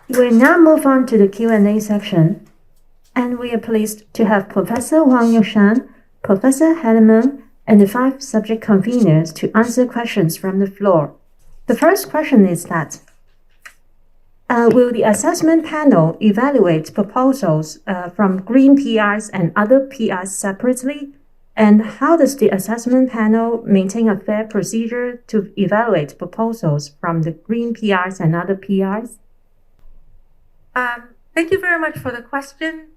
We now move on to the Q&A section, and we are pleased to have Professor Wang Yushan, Professor Hanneman, and the 5 subject conveners to answer questions from the floor. The first question is that, will the assessment panel evaluate proposals from green PIs and other PIs separately? And how does the assessment panel maintain a fair procedure to evaluate proposals from the green PIs and other PIs? Thank you very much for the question.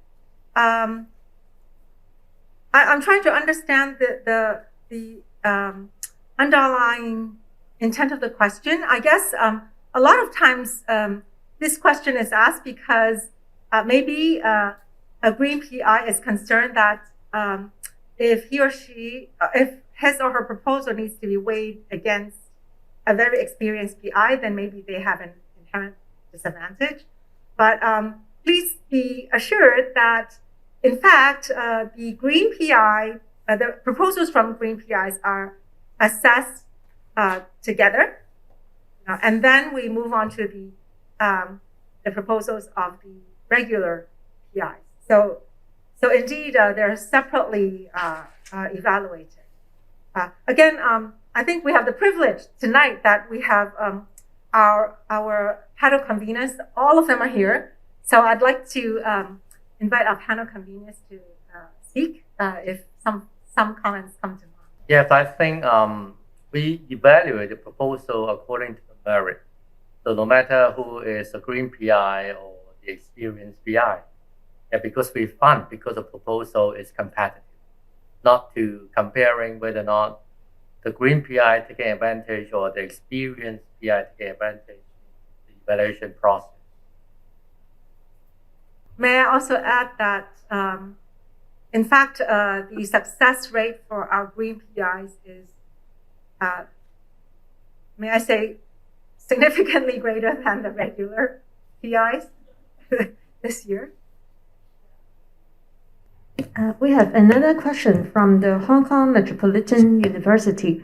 I'm trying to understand the underlying intent of the question. I guess a lot of times this question is asked because maybe a green PI is concerned that if he or she, if his or her proposal needs to be weighed against a very experienced PI, then maybe they have an inherent disadvantage. But please be assured that, in fact, the green PI, the proposals from green PIs are assessed together, and then we move on to the proposals of the regular PIs. So indeed, they're separately evaluated. Again, I think we have the privilege tonight that we have our panel conveners. All of them are here. So I'd like to invite our panel conveners to speak if some comments come to mind. Yes, I think we evaluate the proposal according to the merit. So no matter who is a green PI or the experienced PI, because we fund because the proposal is competitive, not to comparing whether or not the green PI taking advantage or the experienced PI taking advantage in the evaluation process. May I also add that, in fact, the success rate for our green PIs is, may I say, significantly greater than the regular PIs this year. We have another question from the Hong Kong Metropolitan University.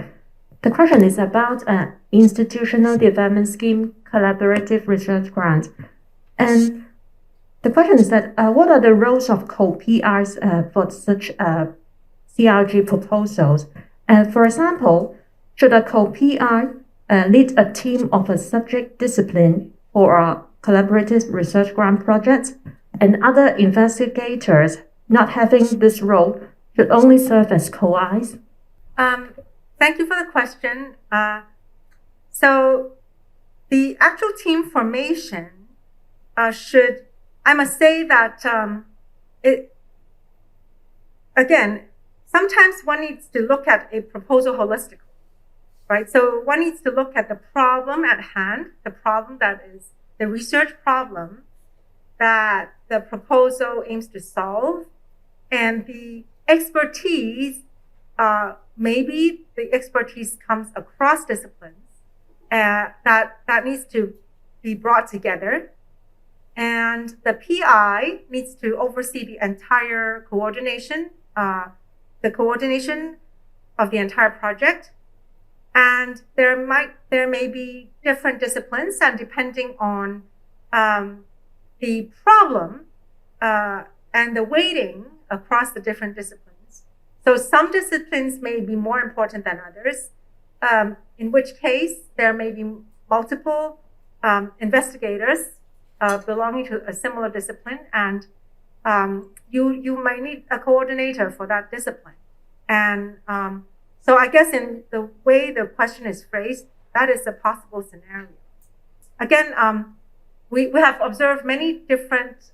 The question is about an institutional development scheme collaborative research grant. And the question is that what are the roles of co-PIs for such CRG proposals? For example, should a co-PI lead a team of a subject discipline for a collaborative research grant project, and other investigators not having this role should only serve as co-Is? Thank you for the question. So the actual team formation should, I must say that again, sometimes one needs to look at a proposal holistically, right? So one needs to look at the problem at hand, the problem that is the research problem that the proposal aims to solve, and the expertise, maybe the expertise comes across disciplines that needs to be brought together. And the PI needs to oversee the entire coordination, the coordination of the entire project. And there may be different disciplines, and depending on the problem and the weighting across the different disciplines. So some disciplines may be more important than others, in which case there may be multiple investigators belonging to a similar discipline, and you might need a coordinator for that discipline. And so I guess in the way the question is phrased, that is a possible scenario. Again, we have observed many different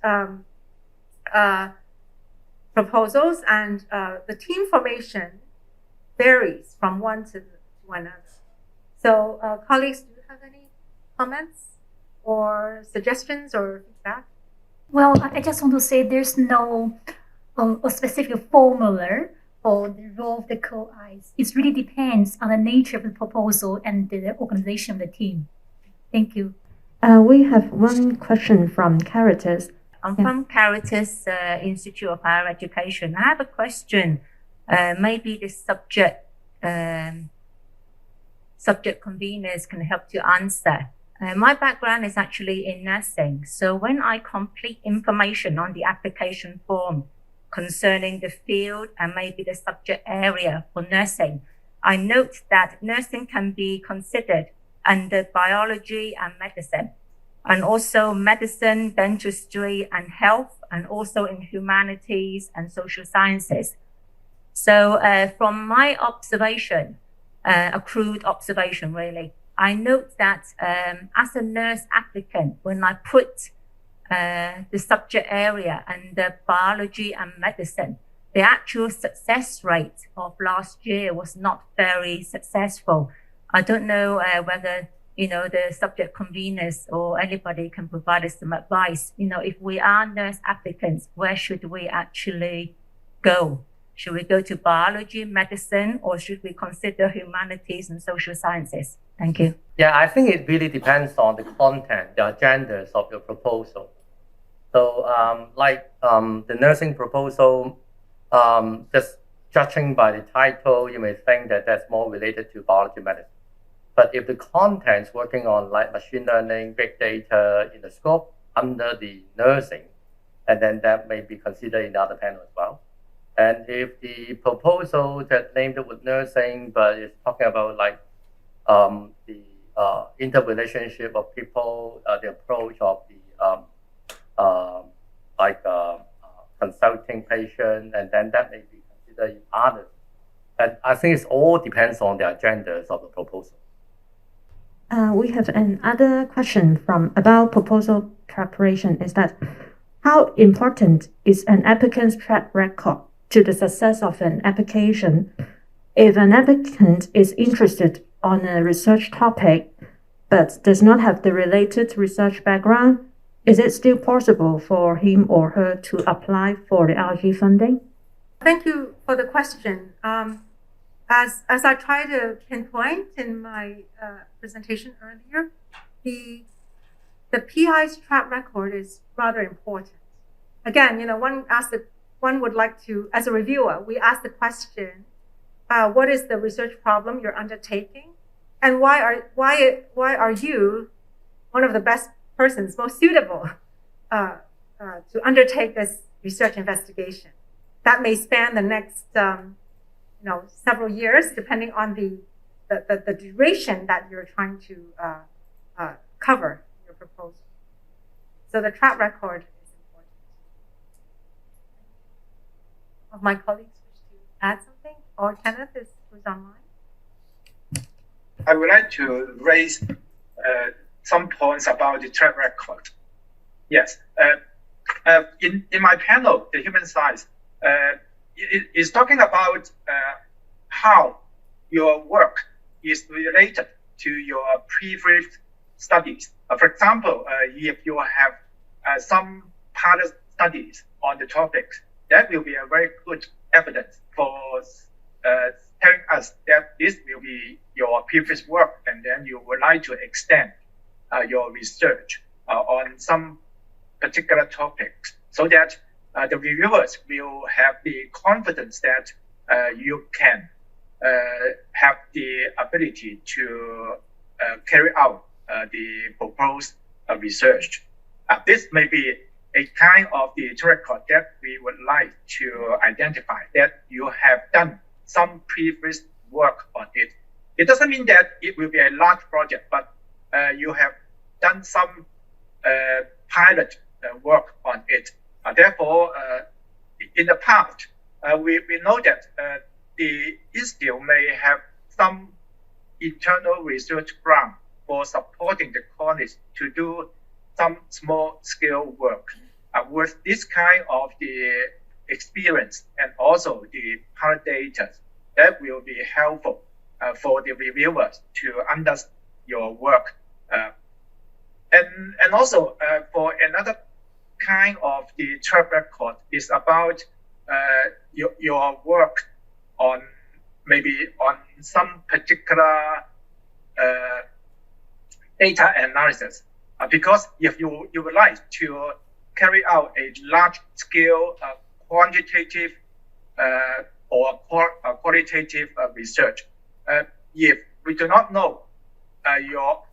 proposals, and the team formation varies from one to another. So colleagues, do you have any comments or suggestions or feedback? Well, I just want to say there's no a specific formula for the role of the co-Is. It really depends on the nature of the proposal and the organization of the team. Thank you. We have one question from Caritas. I'm from Caritas Institute of Higher Education. I have a question. Maybe the subject conveners can help to answer. My background is actually in nursing. So when I complete information on the application form concerning the field and maybe the subject area for nursing, I note that nursing can be considered under biology and medicine, and also medicine, dentistry, and health, and also in humanities and social sciences. So from my observation, a crude observation really, I note that as a nurse applicant, when I put the subject area under biology and medicine, the actual success rate of last year was not very successful. I don't know whether the subject conveners or anybody can provide us some advice. If we are nurse applicants, where should we actually go? Should we go to biology, medicine, or should we consider humanities and social sciences? Thank you. Yeah, I think it really depends on the content, the agendas of your proposal. So, the nursing proposal, just judging by the title, you may think that that's more related to biology medicine. But if the content's working on like machine learning, big data in the scope under the nursing, and then that may be considered in the other panel as well. And if the proposal that named it with nursing, but it's talking about the interrelationship of people, the approach of the consulting patient, and then that may be considered in others. And I think it all depends on the agendas of the proposal. We have another question about proposal preparation is that how important is an applicant's track record to the success of an application? If an applicant is interested on a research topic but does not have the related research background, is it still possible for him or her to apply for the RG funding? Thank you for the question. As I tried to pinpoint in my presentation earlier, the PI's track record is rather important. Again, one would like to, as a reviewer, we ask the question, what is the research problem you're undertaking, and why are you one of the best persons most suitable to undertake this research investigation? That may span the next several years, depending on the duration that you're trying to cover in your proposal. So the track record is important. Of my colleagues wish to add something, or Kenneth who's online? I would like to raise some points about the track record. Yes, in my panel, the human science, it is talking about how your work is related to your previous studies. For example, if you have some pilot studies on the topic, that will be a very good evidence for telling us that this will be your previous work, and then you would like to extend your research on some particular topics, so that the reviewers will have the confidence that you can have the ability to carry out the proposed research. This may be a kind of the track record that we would like to identify, that you have done some previous work on it. It doesn't mean that it will be a large project, but you have done some pilot work on it. Therefore, in the past, we know that the institute may have some internal research grant for supporting the colleagues to do some small-scale work. With this kind of the experience and also the pilot data, that will be helpful for the reviewers to understand your work. And also for another kind of the track record is about your work on some particular data analysis. Because if you would like to carry out a large-scale quantitative or qualitative research, if we do not know your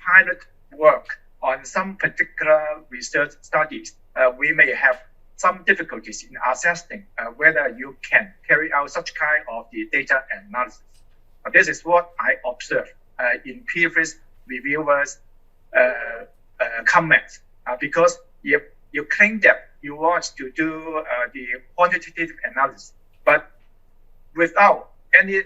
pilot work on some particular research studies, we may have some difficulties in assessing whether you can carry out such kind of the data analysis. This is what I observed in previous reviewers' comments, because if you claim that you want to do the quantitative analysis, but without any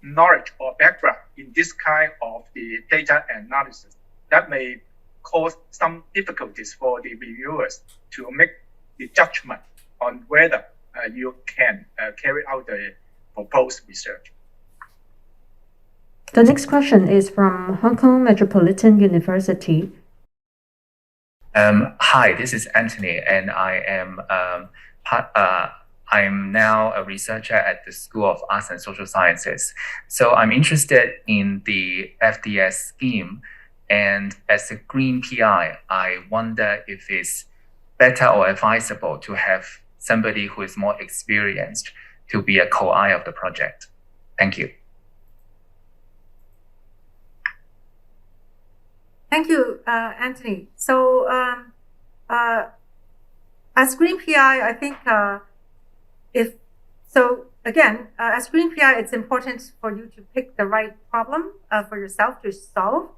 knowledge or background in this kind of the data analysis, that may cause some difficulties for the reviewers to make the judgment on whether you can carry out the proposed research. The next question is from Hong Kong Metropolitan University. Hi, this is Anthony, and I'm now a researcher at the School of Arts and Social Sciences. So I'm interested in the FDS scheme, and as a green PI, I wonder if it's better or advisable to have somebody who is more experienced to be a co-I of the project. Thank you. Thank you, Anthony. So as green PI, I think as green PI, it's important for you to pick the right problem for yourself to solve,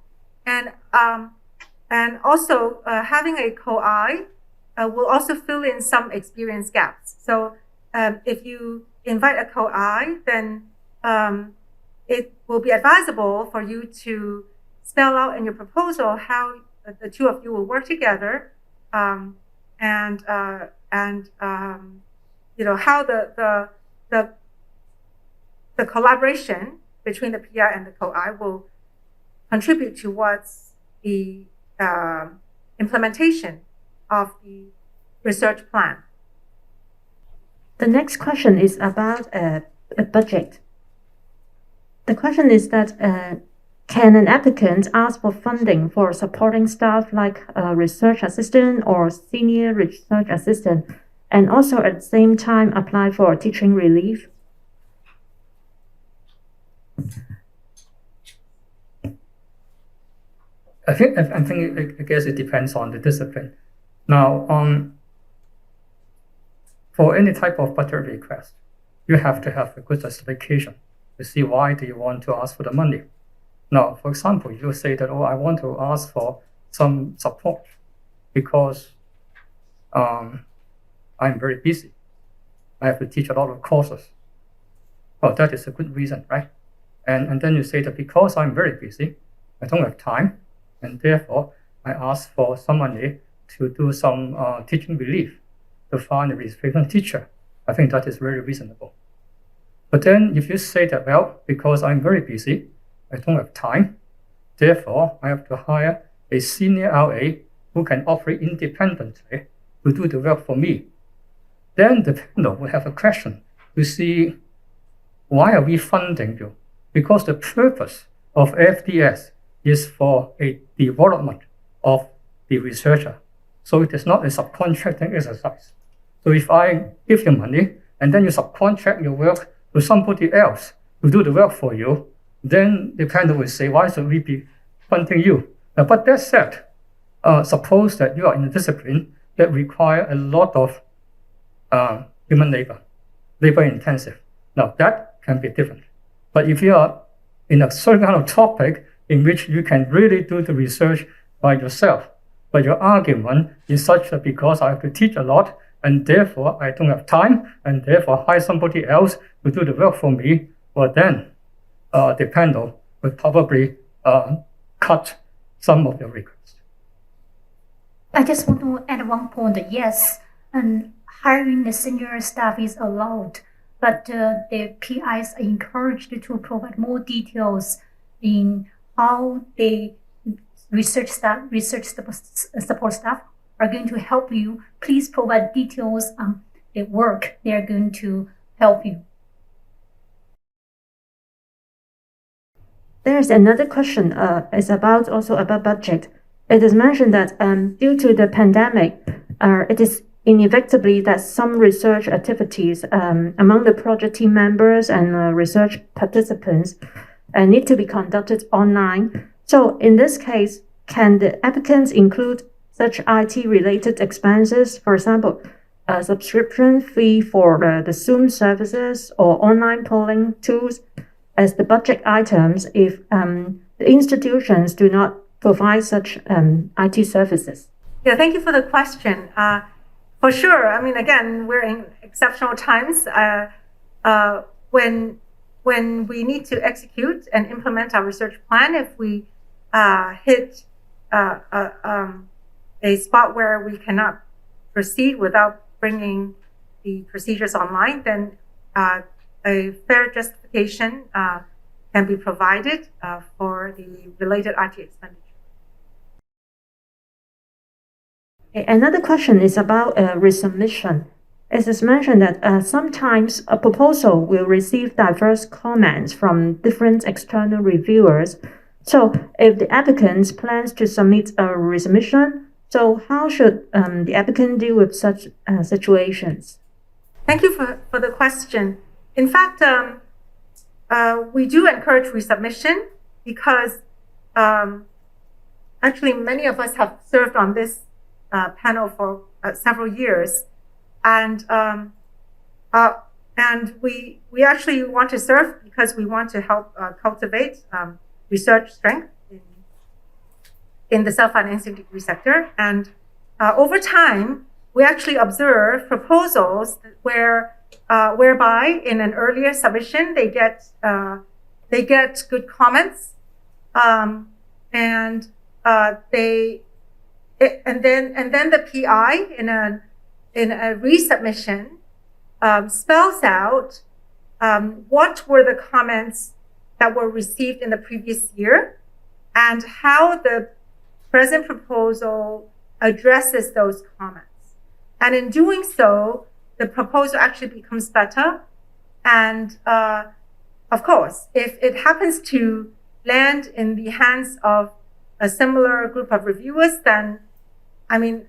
and also having a co-I will also fill in some experience gaps. So if you invite a co-I, then it will be advisable for you to spell out in your proposal how the two of you will work together, and how the collaboration between the PI and the co-I will contribute towards the implementation of the research plan. The next question is about a budget. The question is that can an applicant ask for funding for supporting staff like a research assistant or senior research assistant, and also at the same time apply for teaching relief? I guess it depends on the discipline. Now, for any type of budget request, you have to have a good justification to see why do you want to ask for the money. Now, for example, you say that, I want to ask for some support because I'm very busy. I have to teach a lot of courses. Well, that is a good reason, right? And then you say that because I'm very busy, I don't have time, and therefore I ask for some money to do some teaching relief to find a replacement teacher. I think that is very reasonable. But then if you say that, well, because I'm very busy, I don't have time, therefore I have to hire a senior RA who can operate independently to do the work for me, then the panel will have a question to see, why are we funding you? Because the purpose of FDS is for a development of the researcher. So it is not a subcontracting exercise. So if I give you money and then you subcontract your work to somebody else to do the work for you, then the panel will say, why should we be funding you? But that said, suppose that you are in a discipline that require a lot of human labor intensive. Now that can be different. But if you are in a certain kind of topic in which you can really do the research by yourself, but your argument is such that because I have to teach a lot and therefore I don't have time and therefore hire somebody else to do the work for me, well then the panel will probably cut some of your requests. I just want to add one point. Yes, and hiring the senior staff is allowed, but the PIs are encouraged to provide more details in how the research support staff are going to help you. Please provide details on the work they are going to help you. There's another question. It's also about budget. It is mentioned that due to the pandemic, it is inevitably that some research activities among the project team members and research participants need to be conducted online. So in this case, can the applicants include such IT-related expenses, for example, a subscription fee for the Zoom services or online polling tools as the budget items if the institutions do not provide such IT services? Yeah, thank you for the question. For sure. I mean, again, we're in exceptional times. When we need to execute and implement our research plan, if we hit a spot where we cannot proceed without bringing the procedures online, then a fair justification can be provided for the related IT expenditure. Another question is about resubmission. It is mentioned that sometimes a proposal will receive diverse comments from different external reviewers. So if the applicant plans to submit a resubmission, so how should the applicant deal with such situations? Thank you for the question. In fact, we do encourage resubmission because actually many of us have served on this panel for several years, and we actually want to serve because we want to help cultivate research strength in the self-financing degree sector. And over time, we actually observe proposals whereby in an earlier submission they get good comments, and then the PI in a resubmission spells out what were the comments that were received in the previous year and how the present proposal addresses those comments. And in doing so, the proposal actually becomes better. And of course, if it happens to land in the hands of a similar group of reviewers, then, I mean,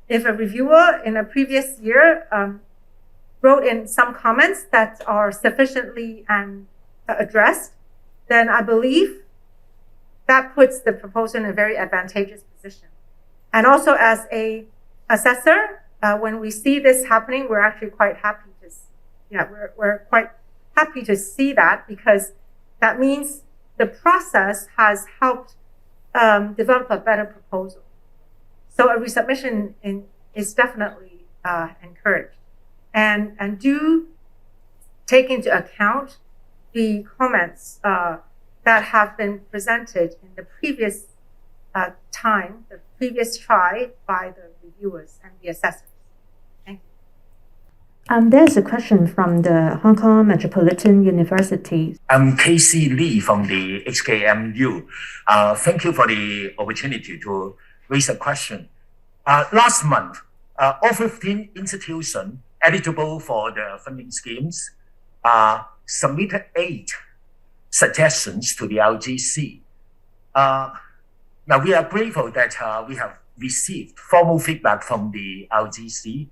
if a reviewer in a previous year wrote in some comments that are sufficiently addressed, then I believe that puts the proposal in a very advantageous position. And also as a assessor, when we see this happening, we're actually quite happy we're quite happy to see that, because that means the process has helped develop a better proposal. So a resubmission is definitely encouraged, and do take into account the comments that have been presented in the previous time, the previous try by the reviewers and the assessors. Thank you. There's a question from the Hong Kong Metropolitan University. I'm Casey Lee from the HKMU. Thank you for the opportunity to raise a question. Last month, all 15 institutions eligible for the funding schemes submitted 8 suggestions to the LGC. Now, we are grateful that we have received formal feedback from the LGC,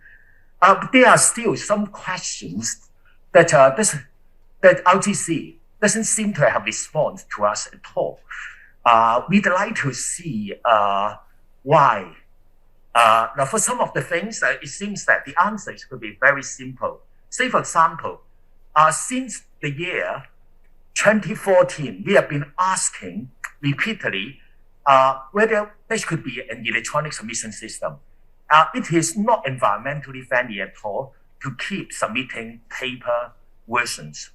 but there are still some questions that that LGC doesn't seem to have responded to us at all. We'd like to see why. Now, for some of the things, it seems that the answers could be very simple. Say, for example, since the year 2014, we have been asking repeatedly whether there could be an electronic submission system. It is not environmentally friendly at all to keep submitting paper versions.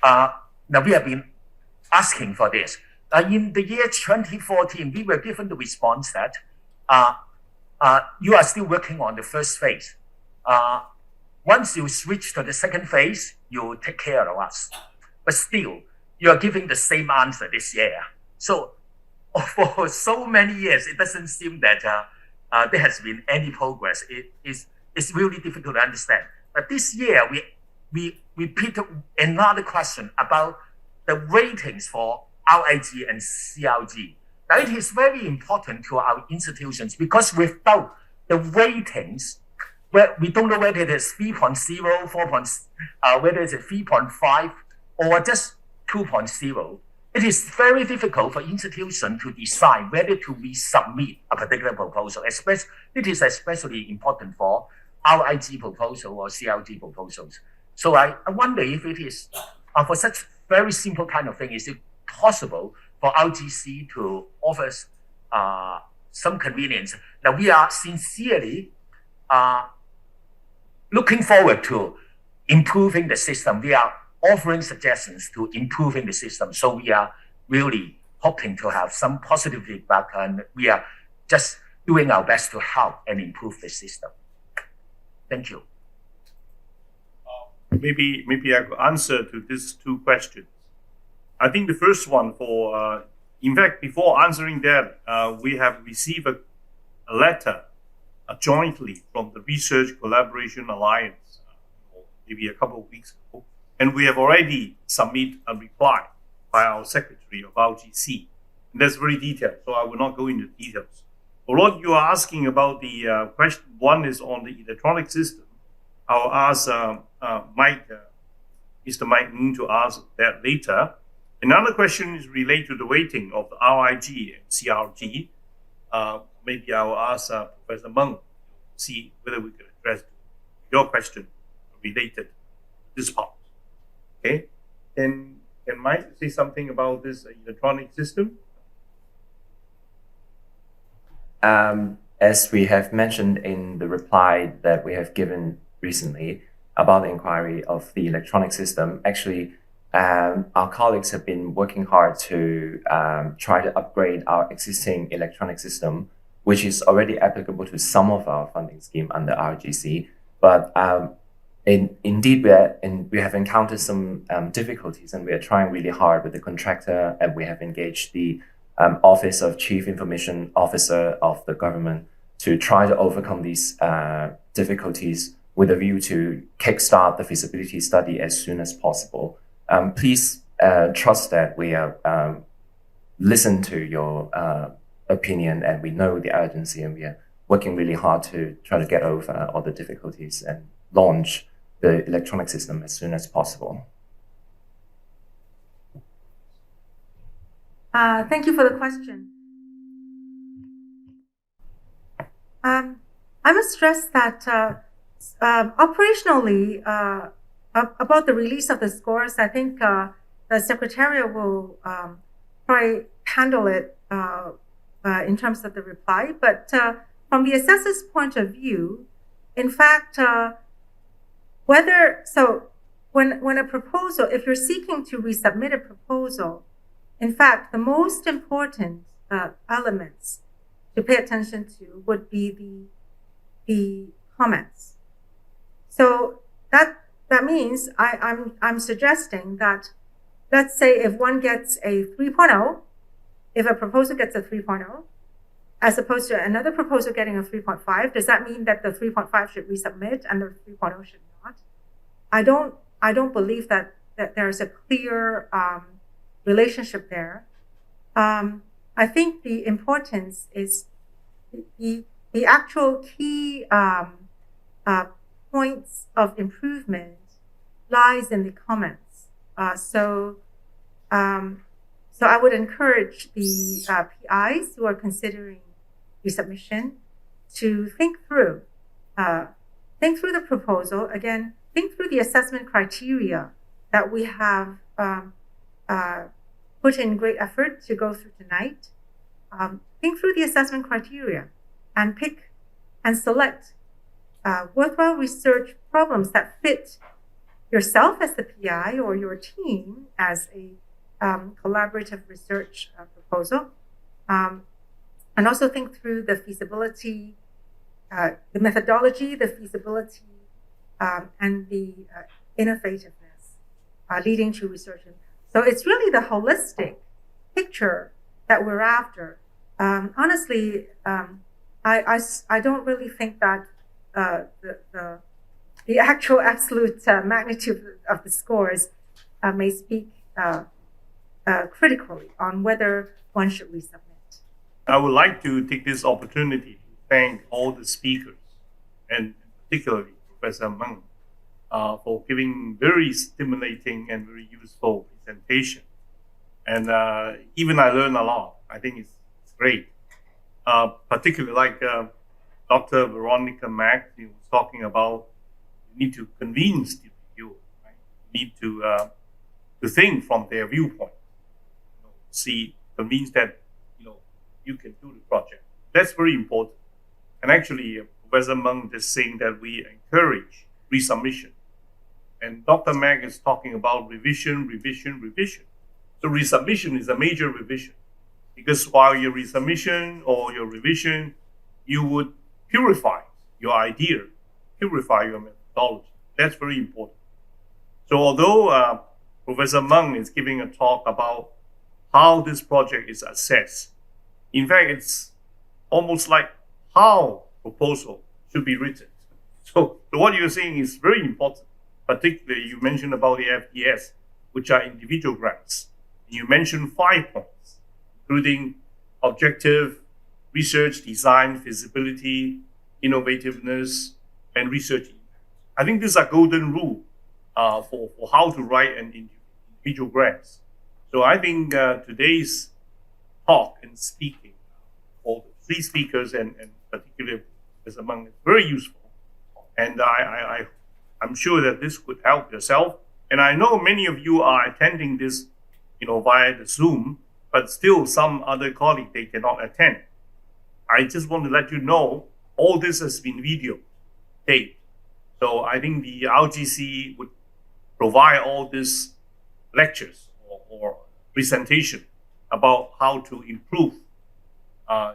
Now, we have been asking for this. In the year 2014, we were given the response that you are still working on the first phase. Once you switch to the second phase, you take care of us. But still, you are giving the same answer this year. So for so many years, it doesn't seem that there has been any progress. It's really difficult to understand. But this year, we repeated another question about the ratings for RIG and CLG. Now, it is very important to our institutions because without the ratings, we don't know whether it is 3.0, 4. Whether it's a 3.5 or just 2.0. it is very difficult for institutions to decide whether to resubmit a particular proposal. It is especially important for RIG proposal or CLG proposals. So I wonder if it is, for such very simple kind of thing, is it possible for RGC to offer some convenience? Now, we are sincerely looking forward to improving the system. We are offering suggestions to improving the system. So we are really hoping to have some positive feedback, and we are just doing our best to help and improve the system. Thank you. Maybe I could answer to these two questions. I think the first one in fact, before answering that, we have received a letter jointly from the Research Collaboration Alliance, maybe a couple of weeks ago, and we have already submitted a reply by our Secretary of RGC. And that's very detailed, so I will not go into details. But what you are asking about, the question one is on the electronic system. I'll ask Mr. Mike Ng to ask that later. Another question is related to the weighting of the RIG and CRG. Maybe I will ask Professor Meng to see whether we can address your question related to this part. Okay? Can Mike say something about this electronic system? As we have mentioned in the reply that we have given recently about the inquiry of the electronic system, actually, our colleagues have been working hard to try to upgrade our existing electronic system, which is already applicable to some of our funding scheme under RGC. But indeed, we have encountered some difficulties, and we are trying really hard with the contractor, and we have engaged the Office of Chief Information Officer of the government to try to overcome these difficulties with a view to kickstart the feasibility study as soon as possible. Please trust that we are listen to your opinion, and we know the urgency, and we are working really hard to try to get over all the difficulties and launch the electronic system as soon as possible. Thank you for the question. I must stress that operationally, about the release of the scores, I think the Secretariat will probably handle it in terms of the reply. But from the assessor's point of view, in fact, when a proposal, if you're seeking to resubmit a proposal, in fact, the most important elements to pay attention to would be the comments. So that means I'm suggesting that, let's say if one gets a 3.0, if a proposal gets a 3.0, as opposed to another proposal getting a 3.5, does that mean that the 3.5 should resubmit and the 3.0 should not? I don't believe that there's a clear relationship there. I think the importance is the actual key points of improvement lies in the comments. So I would encourage the PIs who are considering resubmission to think through the proposal. Again, think through the assessment criteria that we have put in great effort to go through tonight. Think through the assessment criteria and pick and select worthwhile research problems that fit yourself as the PI or your team as a collaborative research proposal. And also think through the feasibility, the methodology, the feasibility, and the innovativeness leading to research impact. So it's really the holistic picture that we're after. Honestly, I don't really think that the actual absolute magnitude of the scores may speak critically on whether one should resubmit. I would like to take this opportunity to thank all the speakers, and particularly Professor Meng, for giving very stimulating and very useful presentation. And even I learned a lot. I think it's great. Particularly like Dr. Veronica Mack was talking about, you need to convince the reviewer, right? You need to think from their viewpoint. Convince that you can do the project. That's very important. And actually, Professor Meng is saying that we encourage resubmission. And Dr. Mack is talking about revision. So resubmission is a major revision, because while your resubmission or your revision, you would purify your idea, purify your methodology. That's very important. So although Professor Meng is giving a talk about how this project is assessed, in fact, it's almost like how proposal should be written. So what you're saying is very important. Particularly, you mentioned about the FDS, which are individual grants. You mentioned 5 points, including objective, research, design, feasibility, innovativeness, and research impact. I think these are golden rule for how to write an individual grants. So I think today's talk and speaking for the 3 speakers and particularly as among is very useful. And I'm sure that this could help yourself. And I know many of you are attending this, via the Zoom, but still some other colleagues, they cannot attend. I just want to let you know, all this has been video taped. So I think the RGC would provide all these lectures or presentation about how to improve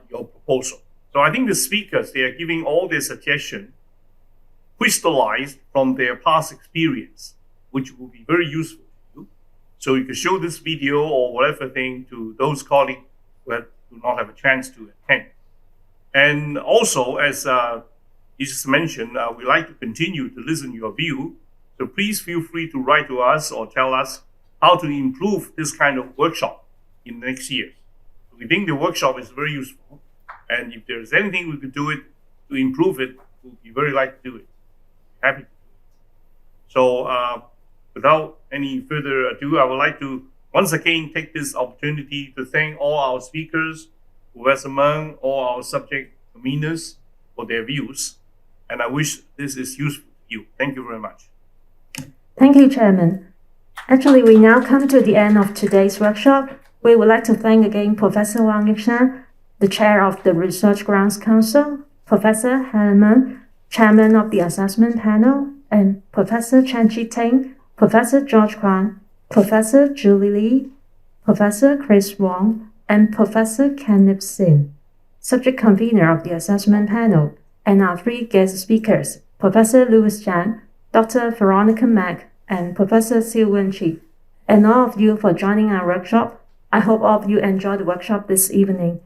your proposal. So I think the speakers, they are giving all their suggestions crystallized from their past experience, which will be very useful to you. So you can show this video or whatever thing to those colleagues who do not have a chance to attend. And also, as you just mentioned, we like to continue to listen to your view. So please feel free to write to us or tell us how to improve this kind of workshop in the next year. So we think the workshop is very useful. And if there's anything we could do it to improve it, we'll be very glad to do it. Happy to do it. So without any further ado, I would like to once again take this opportunity to thank all our speakers, Professor Meng, all our subject conveners for their views. And I wish this is useful to you. Thank you very much. Thank you, Chairman. Actually, we now come to the end of today's workshop. We would like to thank again Professor Wang Yikshan, the Chair of the Research Grants Council, Professor Herman, Chairman of the Assessment Panel, and Professor Chan Chi-Ting, Professor George Kwan, Professor Julie Lee, Professor Chris Wong, and Professor Kenneth Sin, subject convener of the Assessment Panel, and our 3 guest speakers, Professor Louis Chan, Dr. Veronica Mack, and Professor Siu Wen-Chi, and all of you for joining our workshop. I hope all of you enjoyed the workshop this evening.